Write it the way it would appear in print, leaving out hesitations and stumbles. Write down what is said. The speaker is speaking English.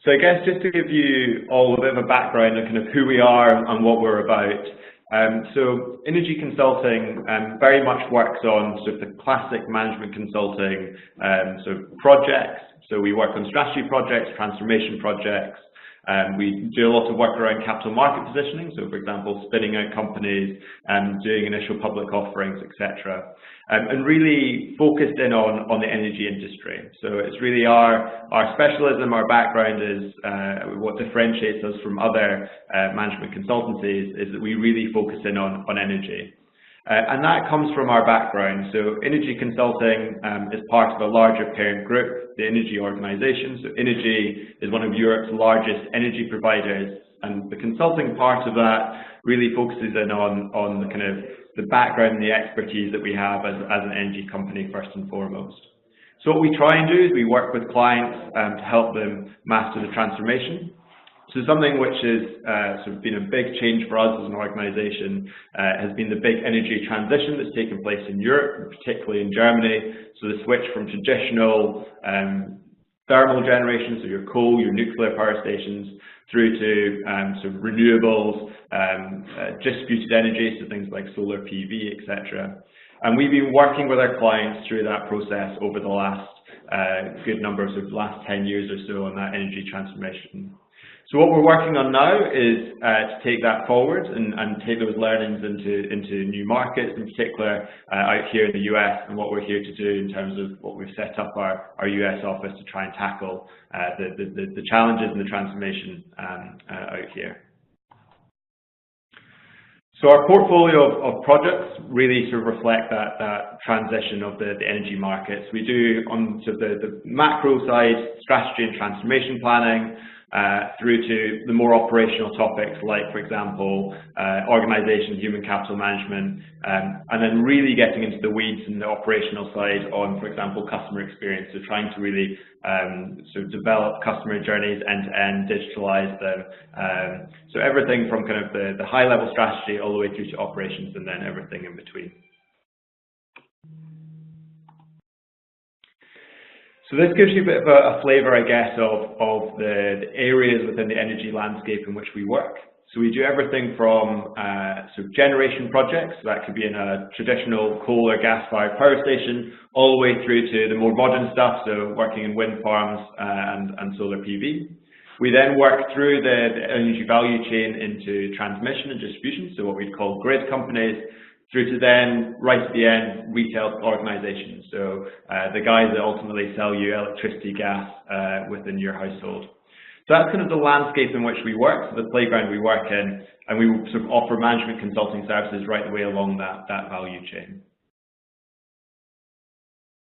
So I guess just to give you all a bit of a background on kind of who we are and what we're about. So Innogy Consulting very much works on sort of the classic management consulting sort of projects. So we work on strategy projects, transformation projects. We do a lot of work around capital market positioning, so for example, spinning out companies, doing initial public offerings, etc. And really focused in on the energy industry. So it's really our specialism, our background is what differentiates us from other management consultancies is that we really focus in on energy. And that comes from our background. So Innogy Consulting is part of a larger parent group, the Innogy organization. So Innogy is one of Europe's largest energy providers, and the consulting part of that really focuses in on the kind of the background and the expertise that we have as an energy company first and foremost. So what we try and do is we work with clients to help them master the transformation. So something which has sort of been a big change for us as an organisation has been the big energy transition that's taken place in Europe, particularly in Germany. So the switch from traditional thermal generation, so your coal, your nuclear power stations, through to sort of renewables, distributed energy, so things like solar PV, etc. And we've been working with our clients through that process over the last good number of last 10 years or so on that energy transformation. So what we're working on now is to take that forward and take those learnings into new markets, in particular out here in the US, and what we're here to do in terms of what we've set up our US office to try and tackle the challenges and the transformation out here. So our portfolio of projects really sort of reflect that transition of the energy markets. We do on sort of the macro side, strategy and transformation planning, through to the more operational topics like, for example, organization, human capital management, and then really getting into the weeds and the operational side on, for example, customer experience. So trying to really sort of develop customer journeys end-to-end, digitalize them. So everything from kind of the high-level strategy all the way through to operations and then everything in between. So this gives you a bit of a flavour, I guess, of the areas within the energy landscape in which we work. So we do everything from sort of generation projects, so that could be in a traditional coal or gas-fired power station, all the way through to the more modern stuff, so working in wind farms and solar PV. We then work through the energy value chain into transmission and distribution, so what we'd call grid companies, through to then, right at the end, retail organisations, so the guys that ultimately sell you electricity, gas within your household. So that's kind of the landscape in which we work, so the playground we work in, and we sort of offer management consulting services right the way along that value chain.